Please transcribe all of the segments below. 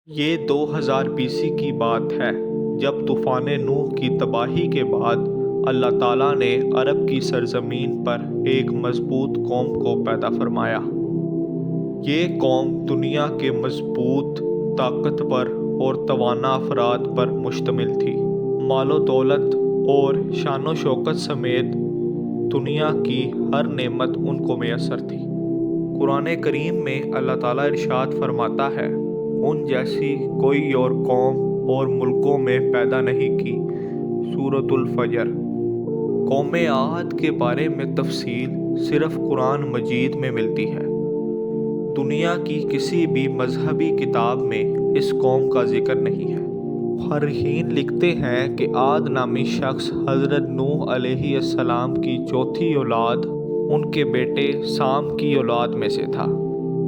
یہ 2000 BC کی بات ہے جب طوفان نوح کی تباہی کے بعد اللہ تعالیٰ نے عرب کی سرزمین پر ایک مضبوط قوم کو پیدا فرمایا۔ یہ قوم دنیا کے مضبوط، طاقتور اور توانا افراد پر مشتمل تھی۔ مال و دولت اور شان و شوکت سمیت دنیا کی ہر نعمت ان کو میسر تھی۔ قرآن کریم میں اللہ تعالیٰ ارشاد فرماتا ہے، ان جیسی کوئی اور قوم اور ملکوں میں پیدا نہیں کی۔ سورۃ الفجر۔ قوم عاد کے بارے میں تفصیل صرف قرآن مجید میں ملتی ہے۔ دنیا کی کسی بھی مذہبی کتاب میں اس قوم کا ذکر نہیں ہے۔ مؤرخین لکھتے ہیں کہ عاد نامی شخص حضرت نوح علیہ السلام کی چوتھی اولاد، ان کے بیٹے سام کی اولاد میں سے تھا۔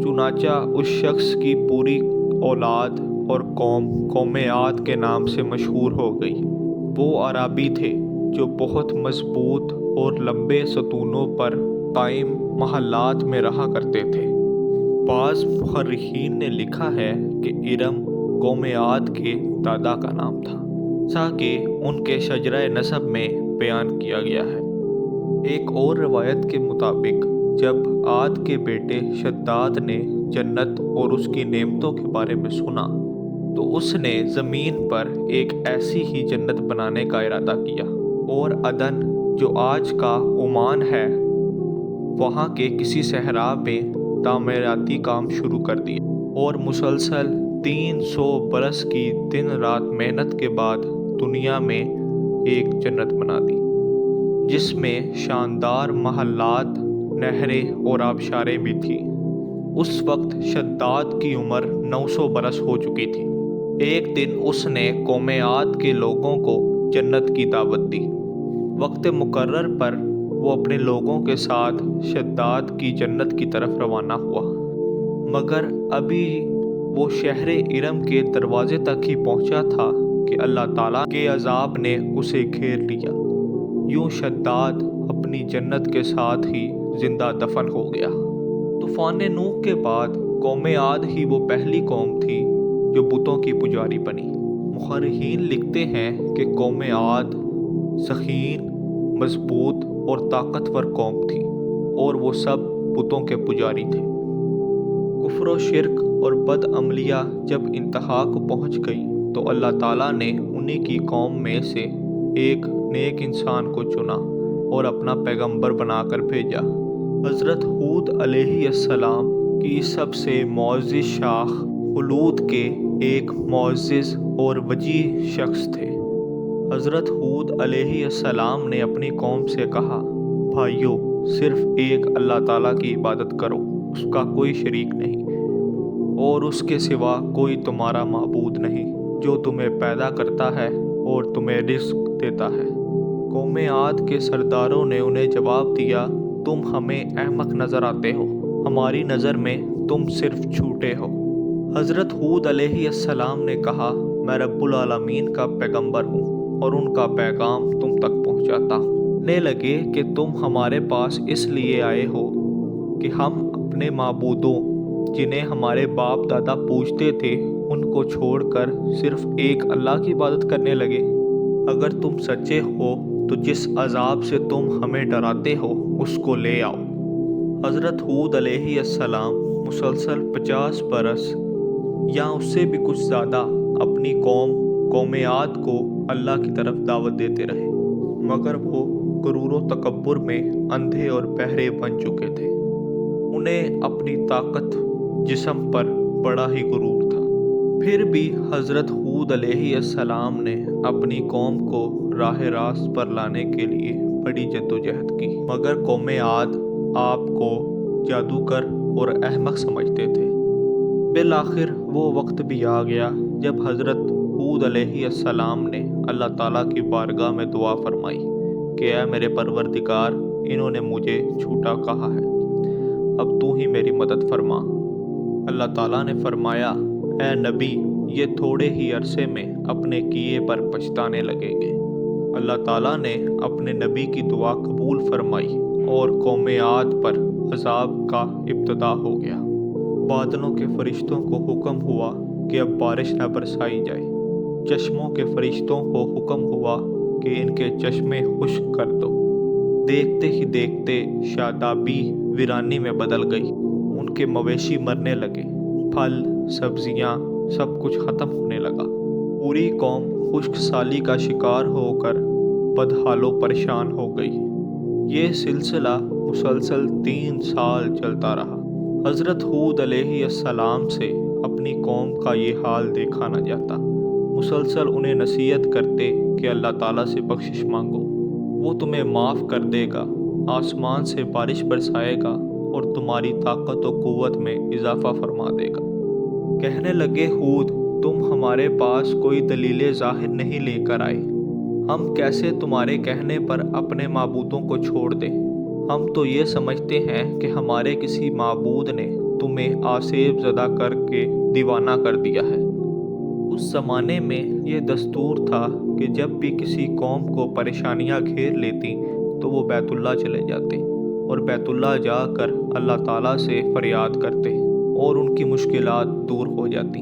چنانچہ اس شخص کی پوری اولاد اور قوم عاد کے نام سے مشہور ہو گئی۔ وہ عرابی تھے جو بہت مضبوط اور لمبے ستونوں پر قائم محلات میں رہا کرتے تھے۔ بعض مؤرخین نے لکھا ہے کہ ارم قوم عاد کے دادا کا نام تھا، جیسا کہ ان کے شجرہ نسب میں بیان کیا گیا ہے۔ ایک اور روایت کے مطابق جب عاد کے بیٹے شداد نے جنت اور اس کی نعمتوں کے بارے میں سنا تو اس نے زمین پر ایک ایسی ہی جنت بنانے کا ارادہ کیا اور عدن، جو آج کا عمان ہے، وہاں کے کسی صحرا میں تعمیراتی کام شروع کر دیا اور مسلسل 300 برس کی دن رات محنت کے بعد دنیا میں ایک جنت بنا دی، جس میں شاندار محلات، نہریں اور آبشاریں بھی تھیں۔ اس وقت شداد کی عمر 900 برس ہو چکی تھی۔ ایک دن اس نے قوم عاد کے لوگوں کو جنت کی دعوت دی۔ وقت مقرر پر وہ اپنے لوگوں کے ساتھ شداد کی جنت کی طرف روانہ ہوا، مگر ابھی وہ شہر ارم کے دروازے تک ہی پہنچا تھا کہ اللہ تعالیٰ کے عذاب نے اسے گھیر لیا۔ یوں شداد اپنی جنت کے ساتھ ہی زندہ دفن ہو گیا۔ طوفان نوح کے بعد قوم عاد ہی وہ پہلی قوم تھی جو بتوں کی پجاری بنی۔ مؤرخین لکھتے ہیں کہ قوم عاد ذہین، مضبوط اور طاقتور قوم تھی اور وہ سب بتوں کے پجاری تھے۔ کفر و شرک اور بد عملیہ جب انتہا کو پہنچ گئی تو اللہ تعالیٰ نے انہی کی قوم میں سے ایک نیک انسان کو چنا اور اپنا پیغمبر بنا کر بھیجا۔ حضرت ہود علیہ السلام کی سب سے معزز شاخ خلود کے ایک معزز اور وجیح شخص تھے۔ حضرت ہود علیہ السلام نے اپنی قوم سے کہا، بھائیو، صرف ایک اللہ تعالیٰ کی عبادت کرو، اس کا کوئی شریک نہیں اور اس کے سوا کوئی تمہارا معبود نہیں، جو تمہیں پیدا کرتا ہے اور تمہیں رزق دیتا ہے۔ قوم عاد کے سرداروں نے انہیں جواب دیا، تم ہمیں احمق نظر آتے ہو، ہماری نظر میں تم صرف جھوٹے ہو۔ حضرت ہود علیہ السلام نے کہا، میں رب العالمین کا پیغمبر ہوں اور ان کا پیغام تم تک پہنچاتا ہوں۔ کہنے لگے کہ تم ہمارے پاس اس لیے آئے ہو کہ ہم اپنے معبودوں، جنہیں ہمارے باپ دادا پوجتے تھے، ان کو چھوڑ کر صرف ایک اللہ کی عبادت کرنے لگے۔ اگر تم سچے ہو تو جس عذاب سے تم ہمیں ڈراتے ہو اس کو لے آؤ۔ حضرت ہود علیہ السلام مسلسل 50 برس یا اس سے بھی کچھ زیادہ اپنی قوم عاد کو اللہ کی طرف دعوت دیتے رہے، مگر وہ غرور و تکبر میں اندھے اور بہرے بن چکے تھے۔ انہیں اپنی طاقت جسم پر بڑا ہی غرور تھا۔ پھر بھی حضرت ہود علیہ السلام نے اپنی قوم کو راہ راست پر لانے کے لیے بڑی جدوجہد کی، مگر قوم عاد آپ کو جادوگر اور احمق سمجھتے تھے۔ بالآخر وہ وقت بھی آ گیا جب حضرت ہود علیہ السلام نے اللہ تعالیٰ کی بارگاہ میں دعا فرمائی کہ اے میرے پروردگار، انہوں نے مجھے جھوٹا کہا ہے، اب تو ہی میری مدد فرما۔ اللہ تعالیٰ نے فرمایا، اے نبی، یہ تھوڑے ہی عرصے میں اپنے کیے پر پچھتانے لگیں گے۔ اللہ تعالیٰ نے اپنے نبی کی دعا قبول فرمائی اور قوم عاد پر عذاب کا ابتدا ہو گیا۔ بادلوں کے فرشتوں کو حکم ہوا کہ اب بارش نہ برسائی جائے۔ چشموں کے فرشتوں کو حکم ہوا کہ ان کے چشمے خشک کر دو۔ دیکھتے ہی دیکھتے شادابی ویرانی میں بدل گئی۔ ان کے مویشی مرنے لگے، پھل سبزیاں سب کچھ ختم ہونے لگا۔ پوری قوم خشک سالی کا شکار ہو کر بدحال و پریشان ہو گئی۔ یہ سلسلہ مسلسل 3 سال چلتا رہا۔ حضرت ہود علیہ السلام سے اپنی قوم کا یہ حال دیکھا نہ جاتا۔ مسلسل انہیں نصیحت کرتے کہ اللہ تعالیٰ سے بخشش مانگو، وہ تمہیں معاف کر دے گا، آسمان سے بارش برسائے گا اور تمہاری طاقت و قوت میں اضافہ فرما دے گا۔ کہنے لگے ہود، تم ہمارے پاس کوئی دلیل ظاہر نہیں لے کر آئے، ہم کیسے تمہارے کہنے پر اپنے معبودوں کو چھوڑ دیں؟ ہم تو یہ سمجھتے ہیں کہ ہمارے کسی معبود نے تمہیں آسیب زدہ کر کے دیوانہ کر دیا ہے۔ اس زمانے میں یہ دستور تھا کہ جب بھی کسی قوم کو پریشانیاں گھیر لیتی تو وہ بیت اللہ چلے جاتے اور بیت اللہ جا کر اللہ تعالیٰ سے فریاد کرتے اور ان کی مشکلات دور ہو جاتی۔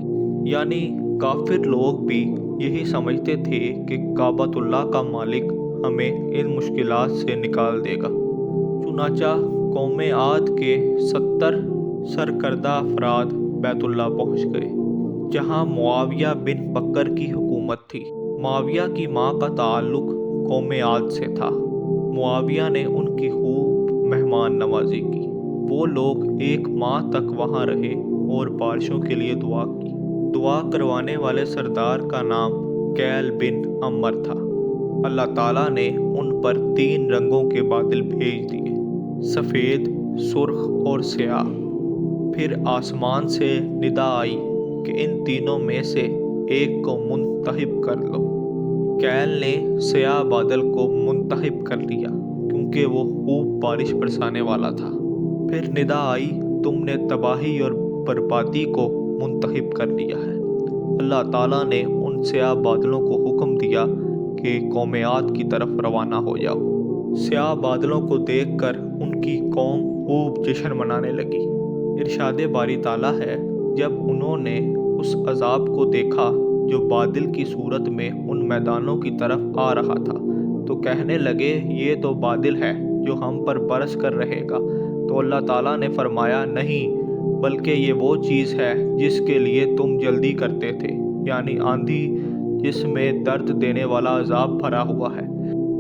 یعنی کافر لوگ بھی یہی سمجھتے تھے کہ کعبۃ اللہ کا مالک ہمیں ان مشکلات سے نکال دے گا۔ چنانچہ قوم عاد کے 70 سرکردہ افراد بیت اللہ پہنچ گئے، جہاں معاویہ بن بکر کی حکومت تھی۔ معاویہ کی ماں کا تعلق قوم عاد سے تھا۔ معاویہ نے ان کی خوب مہمان نوازی کی۔ وہ لوگ 1 ماہ تک وہاں رہے اور بارشوں کے لیے دعا کی۔ دعا کروانے والے سردار کا نام کیل بن عمر تھا۔ اللہ تعالیٰ نے ان پر 3 رنگوں کے بادل بھیج دیے، سفید، سرخ اور سیاہ۔ پھر آسمان سے ندا آئی کہ ان تینوں میں سے ایک کو منتخب کر لو۔ کیل نے سیاہ بادل کو منتخب کر لیا کیونکہ وہ خوب بارش برسانے والا تھا۔ پھر ندا آئی، تم نے تباہی اور بربادی کو منتخب کر لیا ہے۔ اللہ تعالیٰ نے ان سیاہ بادلوں کو حکم دیا کہ قوم عاد کی طرف روانہ ہو جاؤ۔ سیاہ بادلوں کو دیکھ کر ان کی قوم خوب جشن منانے لگی۔ ارشاد باری تعالیٰ ہے، جب انہوں نے اس عذاب کو دیکھا جو بادل کی صورت میں ان میدانوں کی طرف آ رہا تھا تو کہنے لگے یہ تو بادل ہے جو ہم پر برس کر رہے گا۔ تو اللہ تعالیٰ نے فرمایا نہیں، بلکہ یہ وہ چیز ہے جس کے لیے تم جلدی کرتے تھے، یعنی آندھی جس میں درد دینے والا عذاب بھرا ہوا ہے۔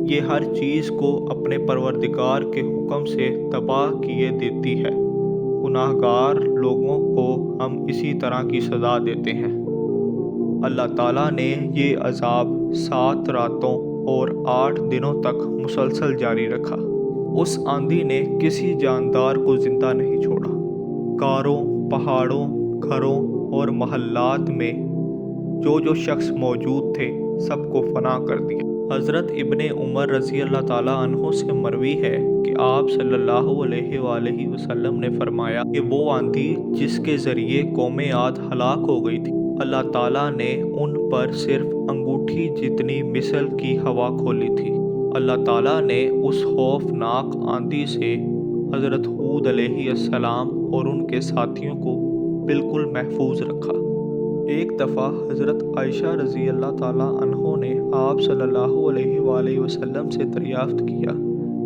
یہ ہر چیز کو اپنے پروردگار کے حکم سے تباہ کیے دیتی ہے۔ گناہگار لوگوں کو ہم اسی طرح کی سزا دیتے ہیں۔ اللہ تعالیٰ نے یہ عذاب 7 راتوں اور 8 دنوں تک مسلسل جاری رکھا۔ اس آندھی نے کسی جاندار کو زندہ نہیں چھوڑا۔ کاروں، پہاڑوں، گھروں اور محلات میں جو شخص موجود تھے سب کو فنا کر دیا۔ حضرت ابن عمر رضی اللہ تعالیٰ عنہ سے مروی ہے کہ آپ صلی اللہ علیہ وآلہ وسلم نے فرمایا کہ وہ آندھی جس کے ذریعے قوم عاد ہلاک ہو گئی تھی، اللہ تعالیٰ نے ان پر صرف انگوٹھی جتنی مثل کی ہوا کھولی تھی۔ اللہ تعالیٰ نے اس خوفناک آندھی سے حضرت ہود علیہ السلام اور ان کے ساتھیوں کو بالکل محفوظ رکھا۔ ایک دفعہ حضرت عائشہ رضی اللہ تعالیٰ عنہ نے آپ صلی اللہ علیہ وآلہ وسلم سے دریافت کیا،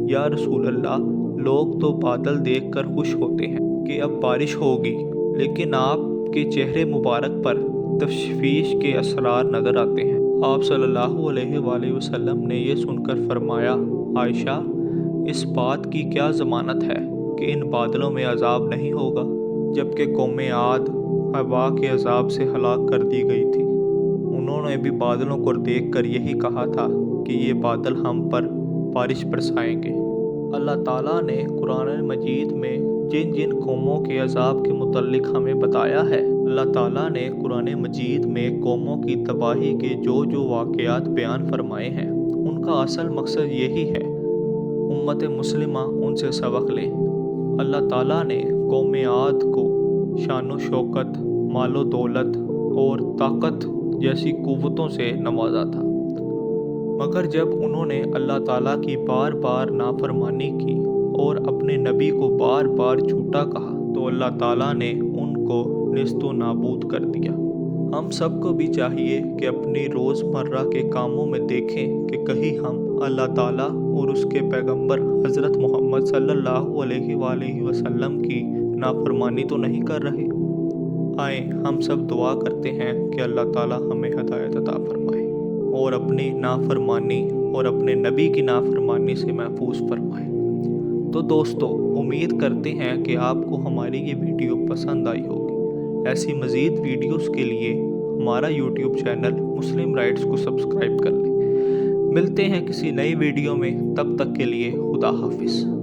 یا رسول اللہ، لوگ تو بادل دیکھ کر خوش ہوتے ہیں کہ اب بارش ہوگی، لیکن آپ کے چہرے مبارک پر تشویش کے اثرات نظر آتے ہیں۔ آپ صلی اللہ علیہ وآلہ وسلم نے یہ سن کر فرمایا، عائشہ، اس بات کی کیا ضمانت ہے کہ ان بادلوں میں عذاب نہیں ہوگا، جبکہ قوم عاد ہوا کے عذاب سے ہلاک کر دی گئی تھی۔ انہوں نے بھی بادلوں کو دیکھ کر یہی کہا تھا کہ یہ بادل ہم پر بارش برسائیں گے۔ اللہ تعالیٰ نے قرآن مجید میں جن جن قوموں کے عذاب کے متعلق ہمیں بتایا ہے، اللہ تعالیٰ نے قرآن مجید میں قوموں کی تباہی کے جو واقعات بیان فرمائے ہیں، ان کا اصل مقصد یہی ہے امت مسلمہ ان سے سبق لے۔ اللہ تعالیٰ نے قوم عاد کو شان و شوکت، مال و دولت اور طاقت جیسی قوتوں سے نوازا تھا، مگر جب انہوں نے اللہ تعالیٰ کی بار بار نافرمانی کی اور اپنے نبی کو بار بار جھوٹا کہا تو اللہ تعالیٰ نے ان کو نیست و نابود کر دیا۔ ہم سب کو بھی چاہیے کہ اپنی روزمرہ کے کاموں میں دیکھیں کہ کہیں ہم اللہ تعالیٰ اور اس کے پیغمبر حضرت محمد صلی اللہ علیہ وآلہ وسلم کی نافرمانی تو نہیں کر رہے۔ آئیں ہم سب دعا کرتے ہیں کہ اللہ تعالیٰ ہمیں ہدایت عطا فرمائے اور اپنی نافرمانی اور اپنے نبی کی نافرمانی سے محفوظ فرمائے۔ تو دوستو، امید کرتے ہیں کہ آپ کو ہماری یہ ویڈیو پسند آئی ہوگی۔ ایسی مزید ویڈیوز کے لیے ہمارا یوٹیوب چینل مسلم رائٹس کو سبسکرائب کر لیں۔ ملتے ہیں کسی نئی ویڈیو میں، تب تک کے لیے خدا حافظ۔